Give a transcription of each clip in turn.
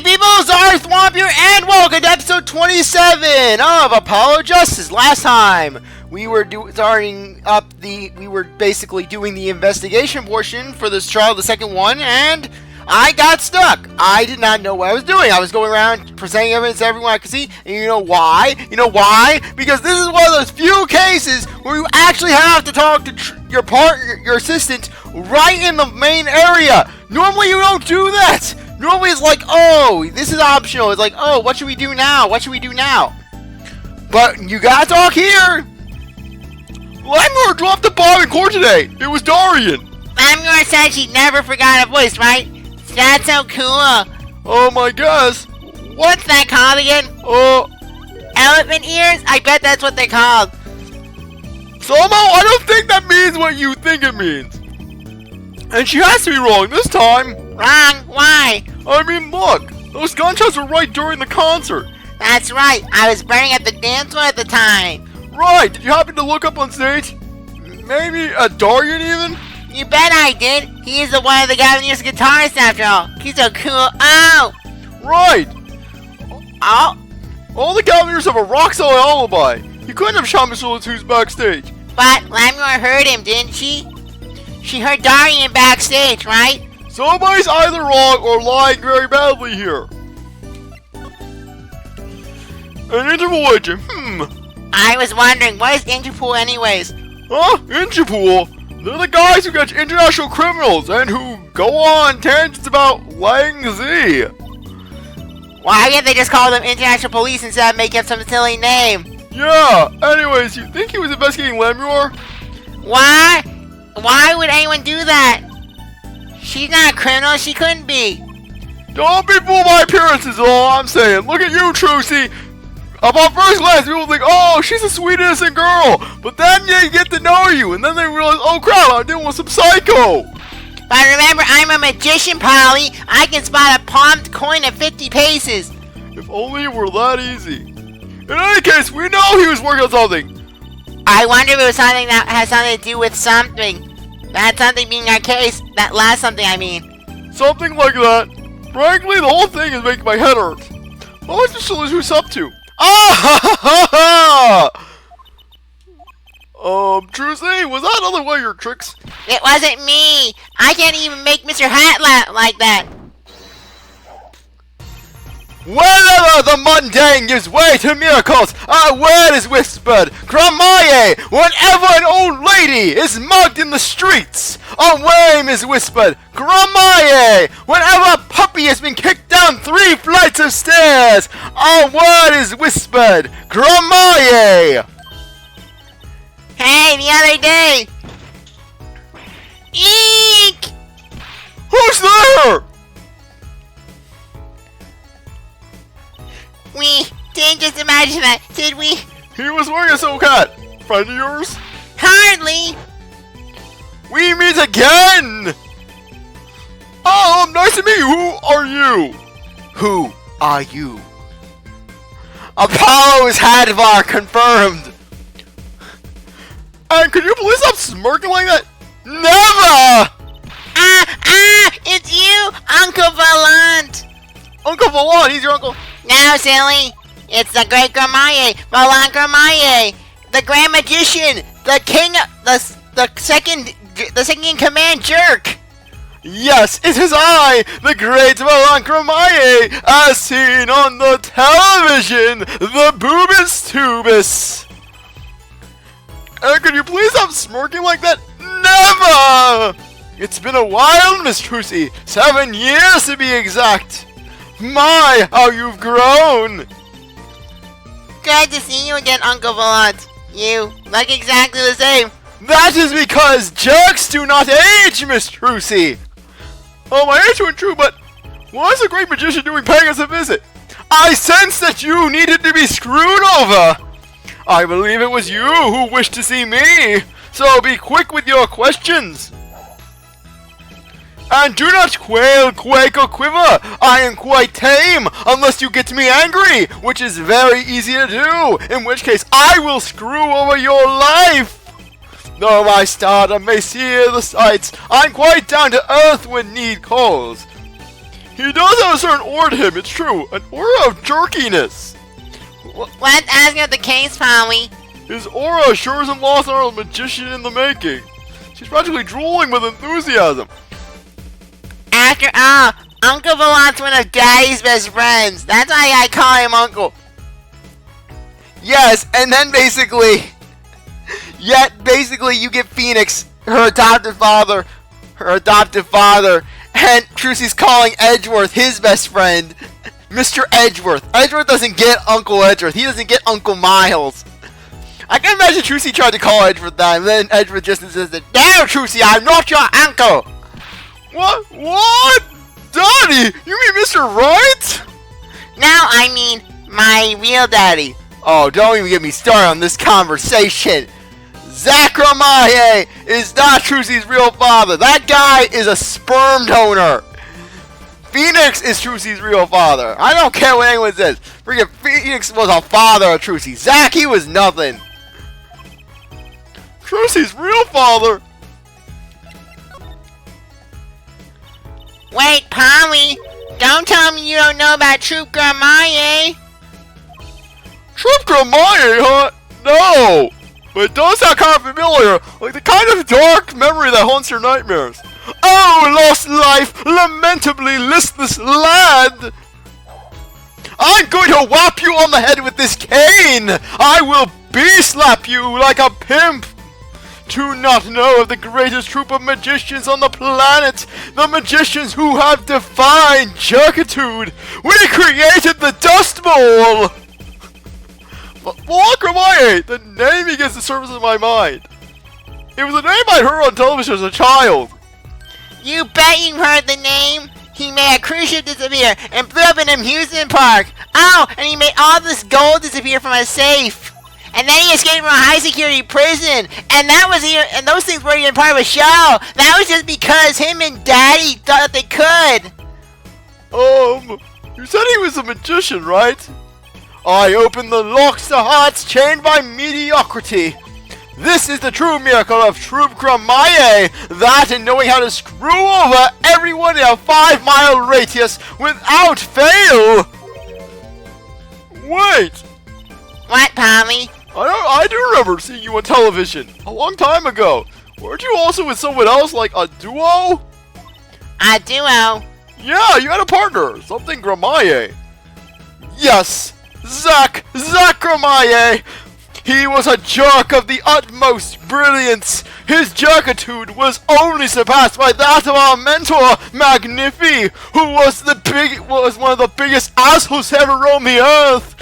people, CzarThwomp here, and welcome to episode 27 of Apollo Justice. Last time, we were basically doing the investigation portion for this trial, the second one, and I got stuck. I did not know what I was doing. I was going around presenting evidence to everyone I could see, and you know why? Because this is one of those few cases where you actually have to talk to your partner, your assistant, right in the main area. Normally, you don't do that. Normally it's like, oh, this is optional. It's like, oh, what should we do now? What should we do now? But you gotta talk here. Lamiroir dropped the bomb in court today. It was Darian. Lamiroir said she never forgot a voice, right? That's so cool. Oh my gosh. What's that called again? Elephant ears? I bet that's what they're called. Somehow, I don't think that means what you think it means. And she has to be wrong this time. Wrong? Why? I mean, look. Those gunshots were right during the concert. That's right. I was burning at the dance floor at the time. Right. Did you happen to look up on stage? Maybe a Darian even? You bet I did. He's the one of the Gavanier's guitarists after all. He's so cool. Oh! Right. Oh? All the Gavaniers have a rock-solid alibi. You couldn't have shot Mr. Latu's backstage. But Lamiroir heard him, didn't she? She heard Darian backstage, right? Somebody's either wrong or lying very badly here. An Interpol agent, I was wondering, what is Interpol anyways? Huh? Interpol? They're the guys who catch international criminals and who go on tangents about Lang Z. Why can't they just call them international police instead of making up some silly name? Yeah, anyways, you think he was investigating Lamiroir? Why? Why would anyone do that? She's not a criminal, she couldn't be. Don't be fooled by appearances, is all I'm saying. Look at you, Trucy. Upon first glance, people think, oh, she's a sweet, innocent girl. But then they get to know you, and then they realize, oh crap, I'm dealing with some psycho. But remember, I'm a magician, Polly. I can spot a palmed coin at 50 paces. If only it were that easy. In any case, we know he was working on something. I wonder if it was something that has something to do with something. That something being our case. That last something, I mean. Something like that. Frankly, the whole thing is making my head hurt. What was Mr. Latu's up to? Trucy, was that another one of your tricks? It wasn't me. I can't even make Mr. Hat laugh like that. Whenever the mundane gives way to miracles, a word is whispered. Gramarye, whenever an old lady is mugged in the streets, a name is whispered. Gramarye, whenever a puppy has been kicked down 3 flights of stairs, a word is whispered. Gramarye. Hey, the other day. Eek! Who's there? We didn't just imagine that, did we? He was wearing a silk hat. Friend of yours? Hardly. We meet again! Oh, nice to meet you! Who are you? Who are you? Apollo's Hadvar confirmed! And could you please stop smirking like that? Never! It's you, Uncle Valant! Uncle Valant, he's your uncle. No, silly. It's the great Gramarye, Valant Gramarye, the Grand Magician, the king, the second in command jerk. Yes, it is I, the great Valant Gramarye, as seen on the television, the Boobus Tubus. And could you please stop smirking like that? Never! It's been a while, Miss Trucy. 7 years to be exact. My, how you've grown! Glad to see you again, Uncle Valant. You look exactly the same. That is because jerks do not age, Miss Trucy! Oh, my age went true, but what is the great magician doing paying us a visit? I sense that you needed to be screwed over! I believe it was you who wished to see me, so be quick with your questions! And do not quail, quake, or quiver! I am quite tame, unless you get me angry, which is very easy to do, in which case I will screw over your life! Though my stardom may sear the sights, I'm quite down to earth when need calls. He does have a certain aura to him, it's true. An aura of jerkiness. Let's ask her the case, Polly. His aura assures him lost an art magician in the making. She's practically drooling with enthusiasm. After all, Uncle Valant's one of Daddy's best friends. That's why I call him Uncle. Yes, and then basically you get Phoenix, her adoptive father, and Trucy's calling Edgeworth his best friend, Mr. Edgeworth. Edgeworth doesn't get Uncle Edgeworth. He doesn't get Uncle Miles. I can imagine Trucy tried to call Edgeworth that, and then Edgeworth just insisted, "No, Trucy, I'm not your uncle." What? Daddy? You mean Mr. Right? No, I mean my real daddy. Oh, don't even get me started on this conversation. Gramarye is not Trucy's real father. That guy is a sperm donor. Phoenix is Trucy's real father. I don't care what anyone says. Freaking Phoenix was a father of Trucy. Zach, he was nothing. Trucy's real father? Wait, Polly. Don't tell me you don't know about Troupe Gramarye. Troupe Gramarye, huh? No! But it does sound kind of familiar, like the kind of dark memory that haunts your nightmares. Oh, lost life, lamentably listless lad! I'm going to whap you on the head with this cane! I will bee-slap you like a pimp! Do not know of the greatest troupe of magicians on the planet, the magicians who have defined jerkitude! We created the Dust Bowl! Valant Gramarye, the name begins to surface in my mind. It was a name I heard on television as a child. You bet you heard the name. He made a cruise ship disappear and blew up an amusement park. Oh, and he made all this gold disappear from a safe. And then he escaped from a high security prison. And those things weren't even part of a show. That was just because him and Daddy thought they could. You said he was a magician, right? I open the locks to hearts chained by mediocrity. This is the true miracle of Troupe Gramarye, that and knowing how to screw over everyone in a 5-mile radius without fail. Wait. What, Polly? I do remember seeing you on television a long time ago. Weren't you also with someone else, like a duo? A duo? Yeah, you had a partner, something Gramarye. Yes, Zach Gramarye. He was a jerk of the utmost brilliance. His jerkitude was only surpassed by that of our mentor, Magnifi, who was one of the biggest assholes to ever roam the earth.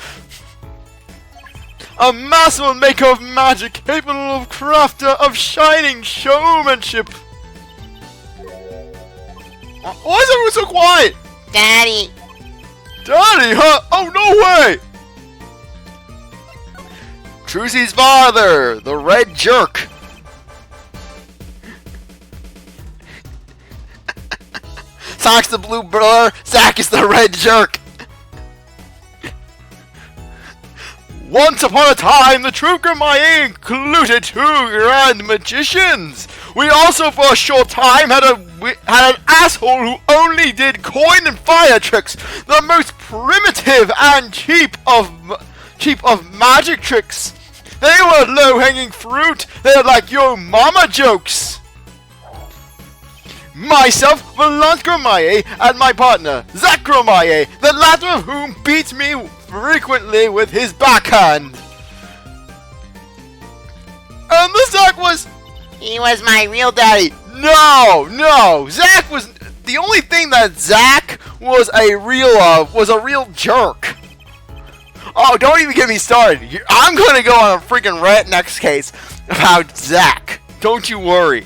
A master maker of magic, capable of crafter of shining showmanship. Why is everyone so quiet? Daddy, huh? Oh, no way! Trucy's father, the red jerk. Sonic's the blue blur, Zack is the red jerk. Once upon a time, the Troupe Gramarye included 2 grand magicians. We also, for a short time, had an asshole who only did coin and fire tricks, the most primitive and cheap of magic tricks. They were low-hanging fruit. They were like your mama jokes. Myself, Valant Gramarye, and my partner, Zach Gramarye, the latter of whom beat me frequently with his backhand. And the Zach was... he was my real daddy. No, Zach was... the only thing that Zach was a real jerk. Oh, don't even get me started. I'm going to go on a freaking rant next case about Zach. Don't you worry.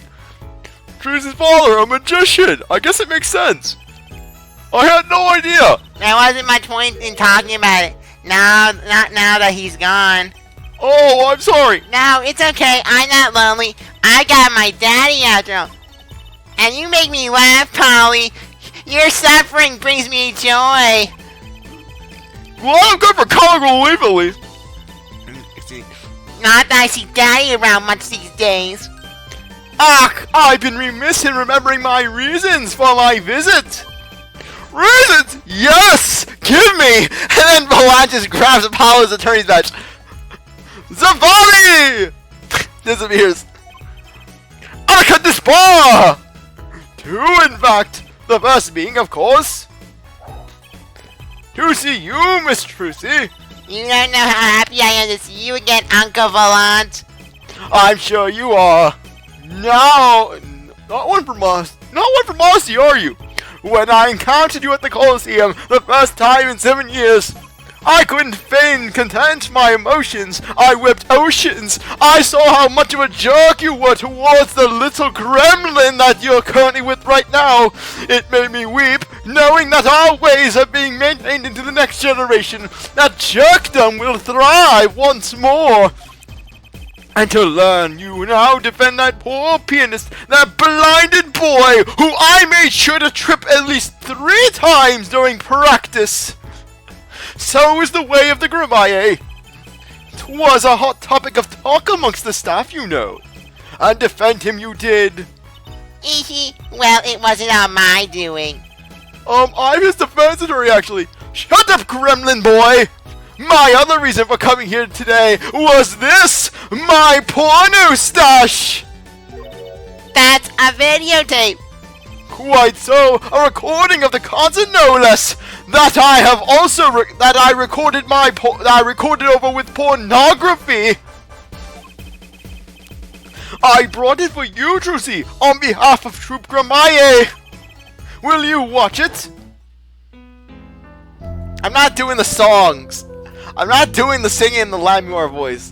Trucy's father, a magician. I guess it makes sense. I had no idea. There wasn't much point in talking about it. No, not now that he's gone. Oh, I'm sorry. No, it's okay. I'm not lonely. I got my daddy after all. And you make me laugh, Polly. Your suffering brings me joy. Well, I'm good for comic relief at least. Not that I see Daddy around much these days. Ach, I've been remiss in remembering my reasons for my visit. Reasons? Yes! Give me! And then Valant just grabs Apollo's attorney's badge. Zavali! Disappears. Anakat Dispar! Two, in fact. The first being, of course, to see you, Miss Trucy. You don't know how happy I am to see you again, Uncle Valant. I'm sure you are. Now, not one from Aussie, are you? When I encountered you at the Coliseum the first time in 7 years, I couldn't feign content my emotions. I wept oceans. I saw how much of a jerk you were towards the little gremlin that you're currently with right now. It made me weep, knowing that our ways are being maintained into the next generation. That jerkdom will thrive once more. And to learn you now defend that poor pianist, that blinded boy, who I made sure to trip at least 3 times during practice. So is the way of the Gramarye. 'Twas a hot topic of talk amongst the staff, you know. And defend him you did. Well, it wasn't all my doing. I'm his defense attorney, actually. Shut up, gremlin boy! My other reason for coming here today was this! My porno stash! That's a videotape. Quite so, a recording of the concert, no less. That I have also I recorded over with pornography. I brought it for you, Trucy, on behalf of Troupe Gramarye. Will you watch it? I'm not doing the songs. I'm not doing the singing in the Lamiroir voice.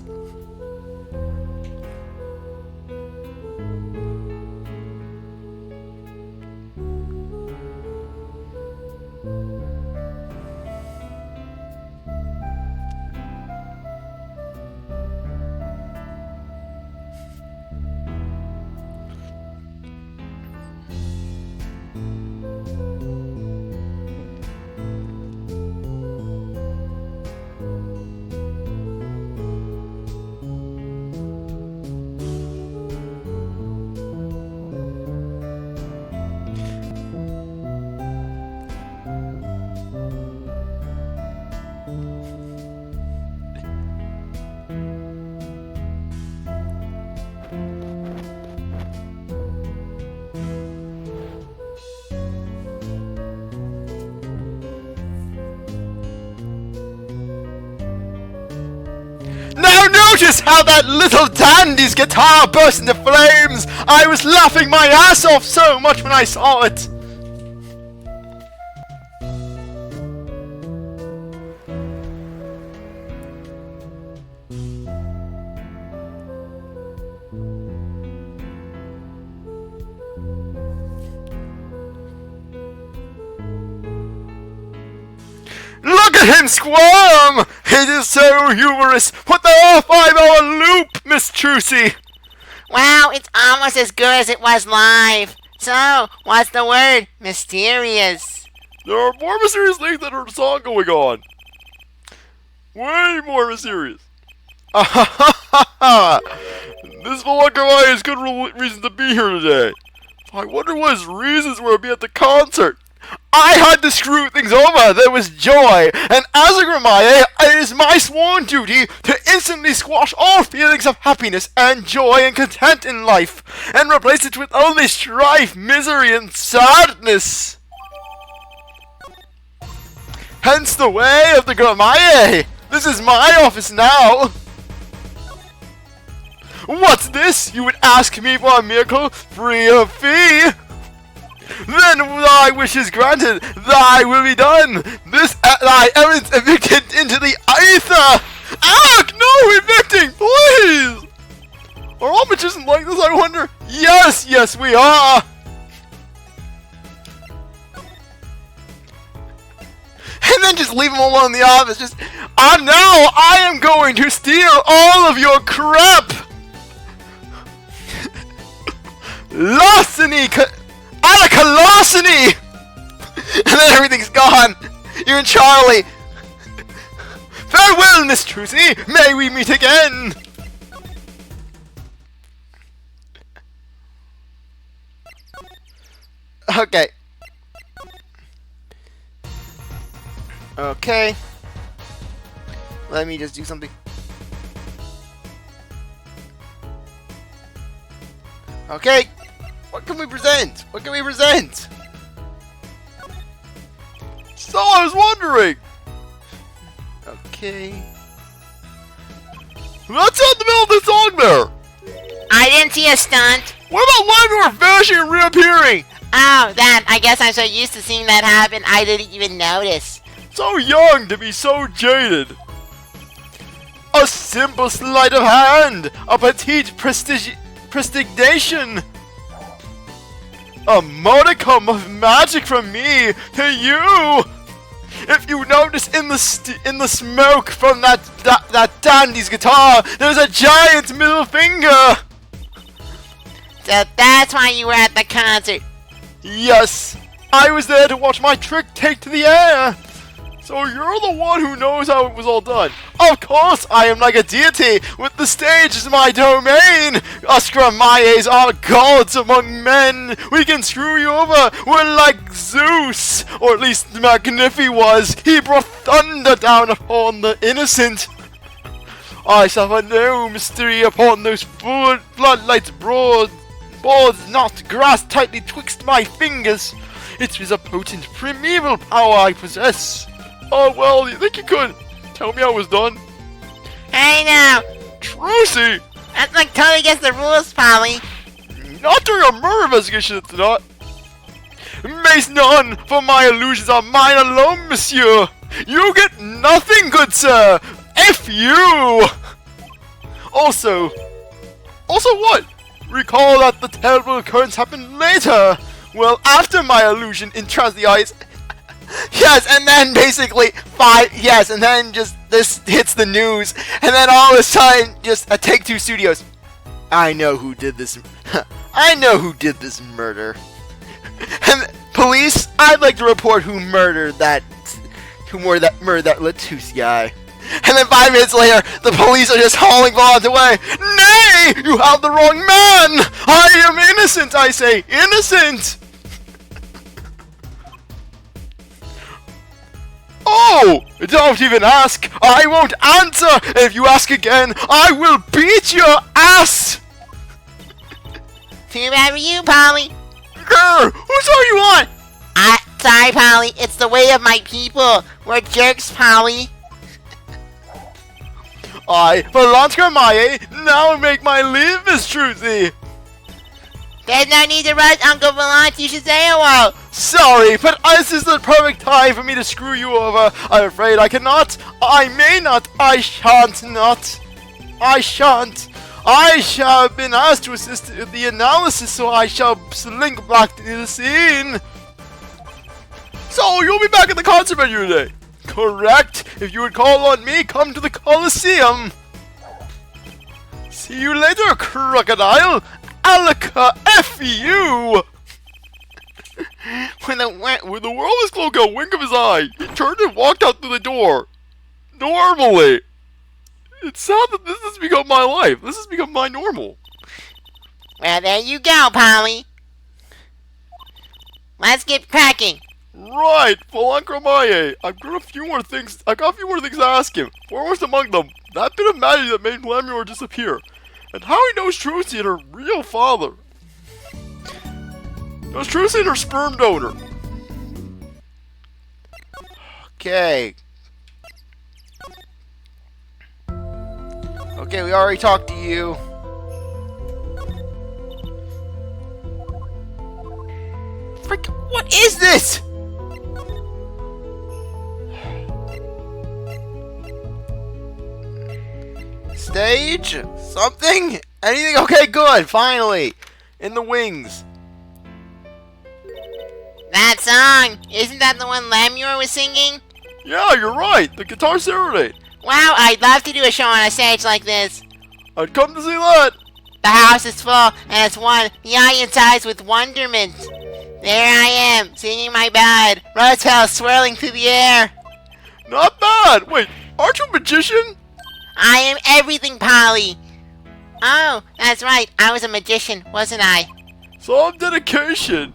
Now notice how that little dandy's guitar burst into flames! I was laughing my ass off so much when I saw it! Look at him squirm! It is so humorous! Put the whole 5-hour loop, Miss Trucy! Wow, it's almost as good as it was live. So, what's the word? Mysterious. There are more mysterious things than her song going on. Way more mysterious. This Valant Gramarye has good reason to be here today. I wonder what his reasons were to be at the concert. I had to screw things over. There was joy, and as a Gramarye, it is my sworn duty to instantly squash all feelings of happiness and joy and content in life, and replace it with only strife, misery, and sadness. Hence the way of the Gramarye. This is my office now. What's this? You would ask me for a miracle free of fee? Then thy wish is granted, thy will be done. This thy evidence evicted into the aether. Alec, no evicting, please. Are all magicians like this, I wonder? Yes, yes we are. And then just leave him alone in the office. Just, and now I am going to steal all of your crap. Larceny, Alaka larceny! and then everything's gone. You and Charlie. Farewell, Miss Trucy. May we meet again. Okay. Okay. Let me just do something. Okay. What can we present? What can we present? So I was wondering. Okay. That's out the middle of the song there. I didn't see a stunt. What about Lamiroir vanishing and reappearing? Oh, that. I guess I'm so used to seeing that happen, I didn't even notice. So young to be so jaded. A simple sleight of hand. A petite prestigitation. A modicum of magic from me to you. If you notice in the smoke from that dandy's guitar, there's a giant middle finger. So that's why you were at the concert. Yes, I was there to watch my trick take to the air. So you're the one who knows how it was all done. Of course, I am like a deity, with the stage as my domain. Us Gramarye's are gods among men. We can screw you over. We're like Zeus, or at least Magnifi was. He brought thunder down upon the innocent. I suffer no mystery upon those floodlights broad. Boards not grasped tightly twixt my fingers. It is a potent primeval power I possess. Oh well, you think you could tell me how it was done? Hey now! Trucy! That's like totally against the rules, Polly. Not during a murder investigation, it's not. Mace none, for my illusions are mine alone, monsieur. You get nothing, good sir. F you! Also what? Recall that the terrible occurrence happened later. Well, after my illusion entranced the eyes. Yes, and then basically yes, and then just this hits the news, and then all of a sudden, just a Take-Two Studios. I know who did this. I know who did this murder. And police, I'd like to report who murdered that Latouche guy. And then 5 minutes later, the police are just hauling Valant away. Nay, you have the wrong man. I am innocent, I say, innocent. Oh! Don't even ask! I won't answer! If you ask again, I will beat your ass! Too bad for you, Polly. Grr! Whose are you on? Sorry, Polly. It's the way of my people. We're jerks, Polly. I, Valant Gramarye, now make my leave, Miss Trucy! There's no need to rush, Uncle Valant. You should say a while. Sorry, but this is the perfect time for me to screw you over. I'm afraid I cannot. I may not. I shan't not. I shan't. I shall have been asked to assist in the analysis, so I shall slink back into the scene. So, you'll be back at the concert venue today? Correct. If you would call on me, come to the Coliseum. See you later, crocodile. Alaka F you! When the world was closed, a wink of his eye, he turned and walked out through the door. Normally. It's sad that this has become my life. This has become my normal. Well, there you go, Polly. Let's get cracking. Right, Valant Gramarye. I've got a few more things to ask him. Foremost among them, that bit of magic that made Lamiroir disappear. And how he knows Trucy and her real father. Knows Trucy and her sperm donor. Okay. Okay, we already talked to you. Frick, what is this? Stage? Something? Anything? Okay, good. Finally. In the wings. That song! Isn't that the one Lamiroir was singing? Yeah, you're right. The Guitar Serenade. Wow, I'd love to do a show on a stage like this. I'd come to see that. The house is full, and it's one, the audience eyes with wonderment. There I am, singing my ballad, Rotel swirling through the air. Not bad. Wait, aren't you a magician? I am everything, Polly. Oh, that's right, I was a magician, wasn't I? Some dedication.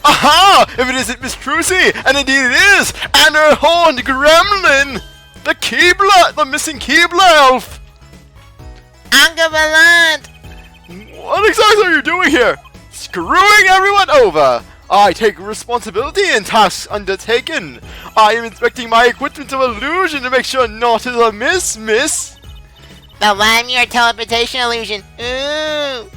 Aha! If it isn't Miss Trucy, and indeed it is, and her horned gremlin! The Keebler! The missing Keebler elf! Uncle Valant! What exactly are you doing here? Screwing everyone over! I take responsibility in tasks undertaken. I am inspecting my equipment of illusion to make sure naught is amiss, miss. The Lamiroir teleportation illusion. Ooh!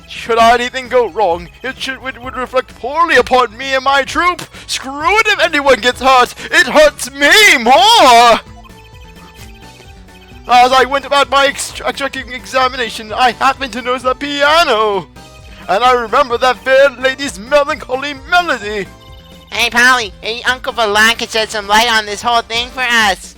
Should anything go wrong, it would reflect poorly upon me and my troop. Screw it if anyone gets hurt. It hurts me more. As I went about my checking examination, I happened to notice the piano. And I remember that fair lady's melancholy melody. Hey, Polly, maybe Uncle Valant could shed some light on this whole thing for us.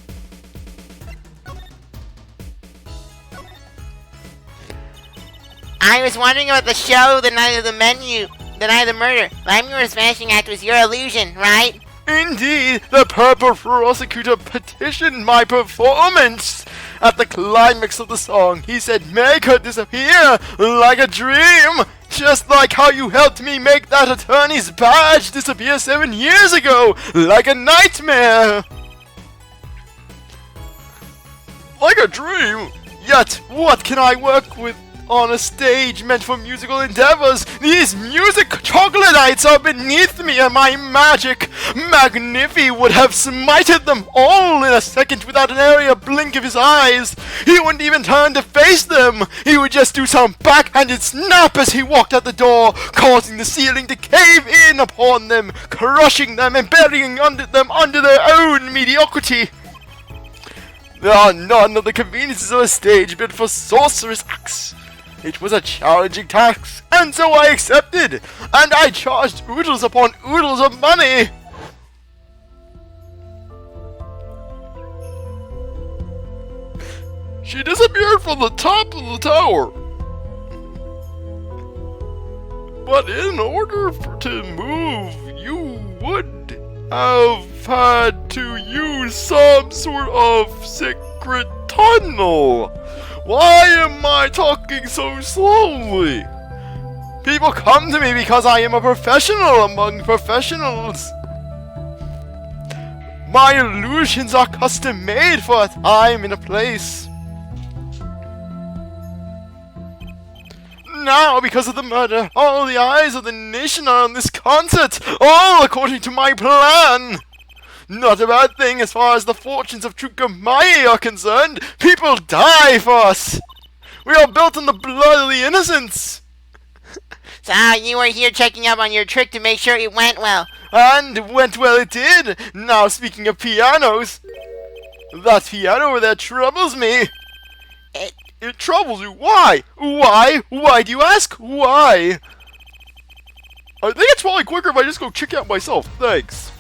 I was wondering about the show the night of the murder. Lamiroir's vanishing act was your illusion, right? Indeed, the purple prosecutor petitioned my performance. At the climax of the song, he said, "Make her disappear like a dream, just like how you helped me make that attorney's badge disappear 7 years ago, like a nightmare." Like a dream? Yet, what can I work with on a stage meant for musical endeavors? These music troglodytes are beneath me, and my magic Magnifi would have smited them all in a second without an area blink of his eyes. He wouldn't even turn to face them. He would just do some backhanded snap as he walked out the door, causing the ceiling to cave in upon them, crushing them and burying them under their own mediocrity. There are none of the conveniences of a stage built for sorcerous acts. It was a challenging task, and so I accepted, and I charged oodles upon oodles of money. She disappeared from the top of the tower. But in order to move, you would have had to use some sort of secret tunnel. Why am I talking so slowly? People come to me because I am a professional among professionals. My illusions are custom made for a time and a place. Now, because of the murder, all the eyes of the nation are on this concert, all according to my plan. Not a bad thing as far as the fortunes of Troupe Gramarye are concerned. People die for us. We are built on the blood of the innocents. So you were here checking up on your trick to make sure it went well. And went well it did. Now, speaking of pianos, that piano over there troubles me. It troubles you? Why? Why? Why do you ask? Why? I think it's probably quicker if I just go check it out myself. Thanks.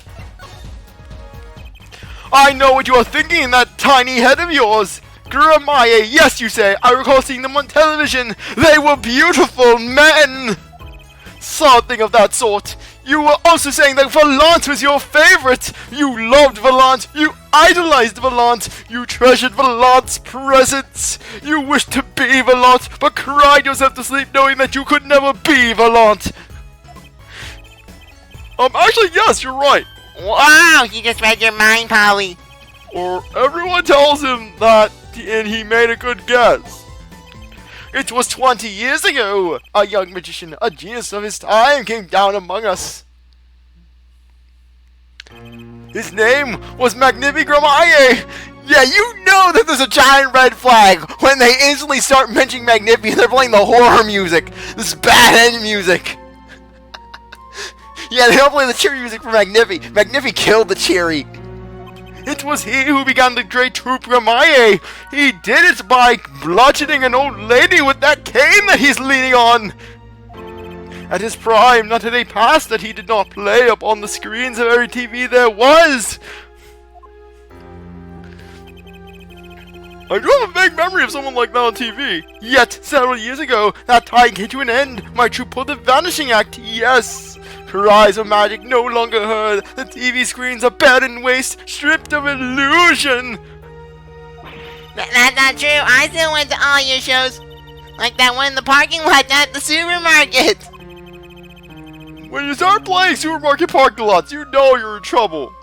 I know what you are thinking in that tiny head of yours. Gramarye, yes, you say. I recall seeing them on television. They were beautiful men. Something of that sort. You were also saying that Valant was your favorite. You loved Valant. You idolized Valant. You treasured Valant's presence. You wished to be Valant, but cried yourself to sleep knowing that you could never be Valant. Actually, yes, you're right. Wow, you just read your mind, Polly. Or everyone tells him that, and he made a good guess. It was 20 years ago. A young magician, a genius of his time, came down among us. His name was Magnifi Gramarye. Yeah, you know that there's a giant red flag when they instantly start mentioning Magnifi and they're playing the horror music. This bad end music. Yeah, they don't play the cheery music for Magnifi. Magnifi killed the cheery. It was he who began the great Troupe Gramarye. He did it by bludgeoning an old lady with that cane that he's leaning on. At his prime, not a day passed that he did not play upon the screens of every TV there was. I do have a vague memory of someone like that on TV. Yet, several years ago, that time came to an end. My troupe pulled the vanishing act, yes. Cries of magic no longer heard. The TV screens are barren waste, stripped of illusion. That's not true. I still went to all your shows. Like that one in the parking lot at the supermarket. When you start playing supermarket parking lots, you know you're in trouble.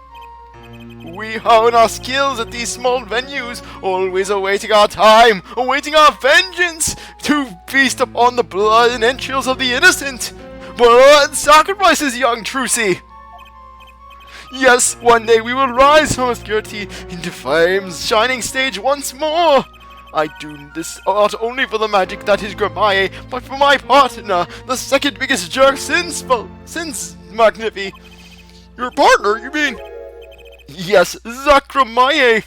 We hone our skills at these small venues, always awaiting our time, awaiting our vengeance, to feast upon the blood and entrails of the innocent. Blood sacrifices, young Trucy. Yes, one day we will rise from obscurity into fame's shining stage once more. I do this not only for the magic that is Gramarye, but for my partner, the second biggest jerk since Magnifi. Your partner, you mean? Yes, Gramarye.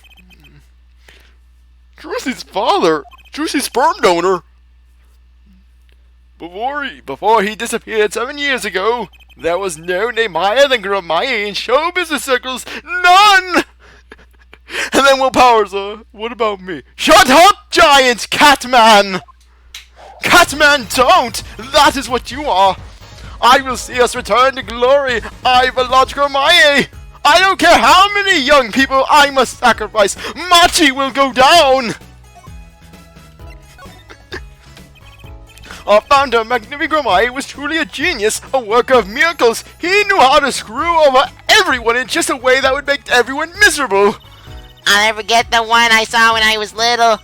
Trucy's father? Trucy's sperm donor? Before he disappeared 7 years ago, there was no name higher than Gramarye in show business circles. None! And then Will Powers, what about me? Shut up, giant Catman! Catman, don't! That is what you are! I will see us return to glory! I, Valant Gramarye! I don't care how many young people I must sacrifice! Machi will go down! Our founder, Magnifi Gramarye, was truly a genius, a worker of miracles. He knew how to screw over everyone in just a way that would make everyone miserable. I'll never forget the one I saw when I was little.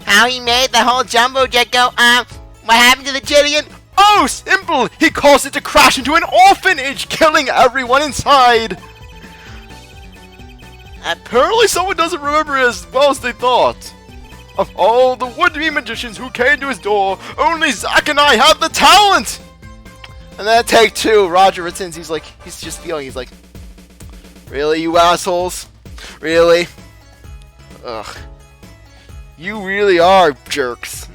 How he made the whole jumbo jet go, what happened to the jet again? Oh, simple! He caused it to crash into an orphanage, killing everyone inside. Apparently someone doesn't remember it as well as they thought. Of all the would-be magicians who came to his door, only Zach and I had the talent! And then take two, Roger returns. He's just feeling, he's like, really, you assholes? Really? Ugh. You really are jerks.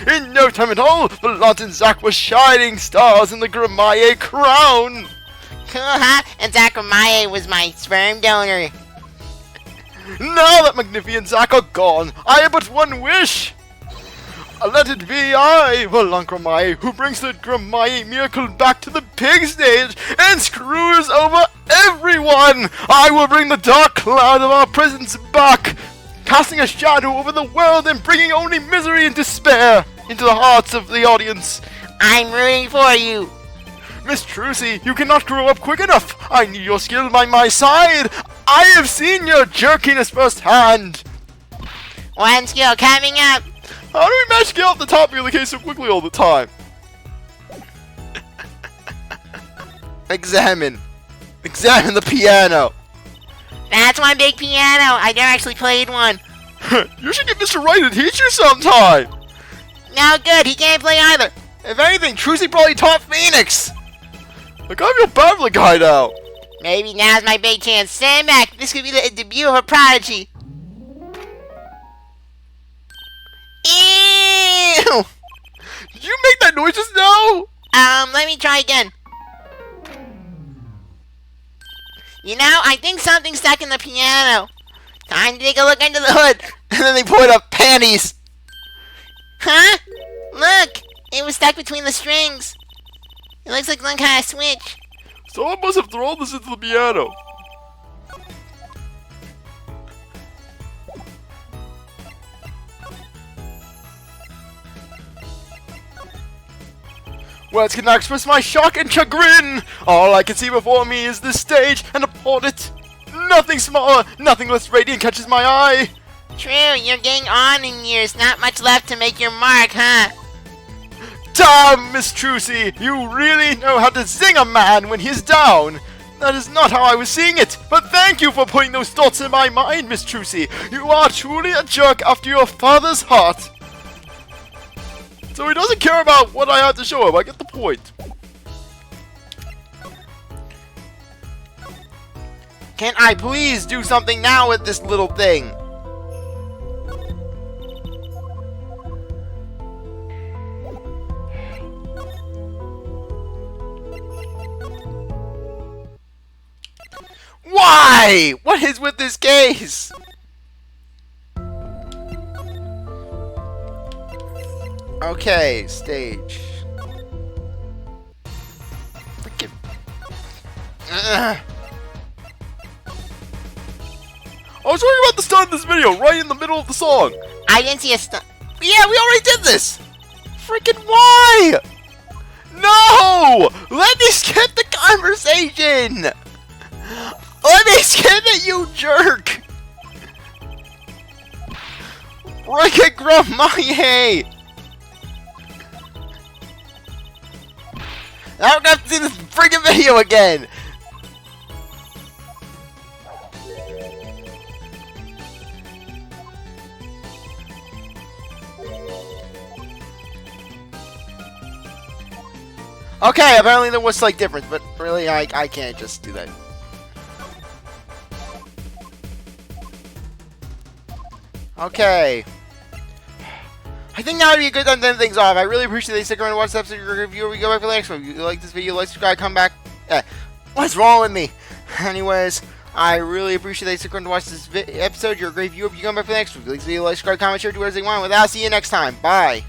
In no time at all, Valant and Zach were shining stars in the Gramarye crown! Cool, huh? And Gramarye was my sperm donor. Now that Magnifi and Zach are gone, I have but one wish! Let it be I, Valant Gramarye, who brings the Gramarye miracle back to the big stage and screws over everyone! I will bring the dark cloud of our presence back, casting a shadow over the world and bringing only misery and despair into the hearts of the audience. I'm rooting for you. Miss Trucy, you cannot grow up quick enough. I need your skill by my side. I have seen your jerkiness firsthand. One skill coming up. How do we manage to get off the top of the case so quickly all the time? Examine the piano. That's one big piano. I never actually played one. You should get Mr. Wright to teach you sometime. No good. He can't play either. If anything, Trucy probably taught Phoenix. Like, I feel bad for the guy now. Maybe now's my big chance. Stand back. This could be the debut of a prodigy. Ew! Did you make that noise just now? Let me try again. You know, I think something's stuck in the piano. Time to take a look under the hood. And then they point up panties. Huh? Look! It was stuck between the strings. It looks like some kind of switch. Someone must have thrown this into the piano. Words cannot express my shock and chagrin. All I can see before me is this stage, and upon it, nothing smaller, nothing less radiant catches my eye. True, you're getting on in years. Not much left to make your mark, huh? Damn, Miss Trucy, you really know how to zing a man when he's down. That is not how I was seeing it, but thank you for putting those thoughts in my mind, Miss Trucy. You are truly a jerk after your father's heart. So he doesn't care about what I have to show him, I get the point. Can I please do something now with this little thing? Why? What is with this case? Okay, stage. Freaking. I was worried about the start of this video, right in the middle of the song. I didn't see a stunt. Yeah, we already did this. Freaking why? No! Let me skip the conversation! Let me skip it, you jerk! Valant Gramarye! I don't have to see this freaking video again! Okay, apparently there was slight difference, but really I can't just do that. Okay. I think now would be a good time to end things off. I really appreciate that you stick around and watch this episode of your review. We go back for the next one. If you like this video, like, subscribe, come back. What's wrong with me? Anyways, I really appreciate that you stick around to watch this episode. You're a great viewer. If you come back for the next one, if you like this video, like, subscribe, comment, share, do whatever you want. With that, I'll see you next time. Bye.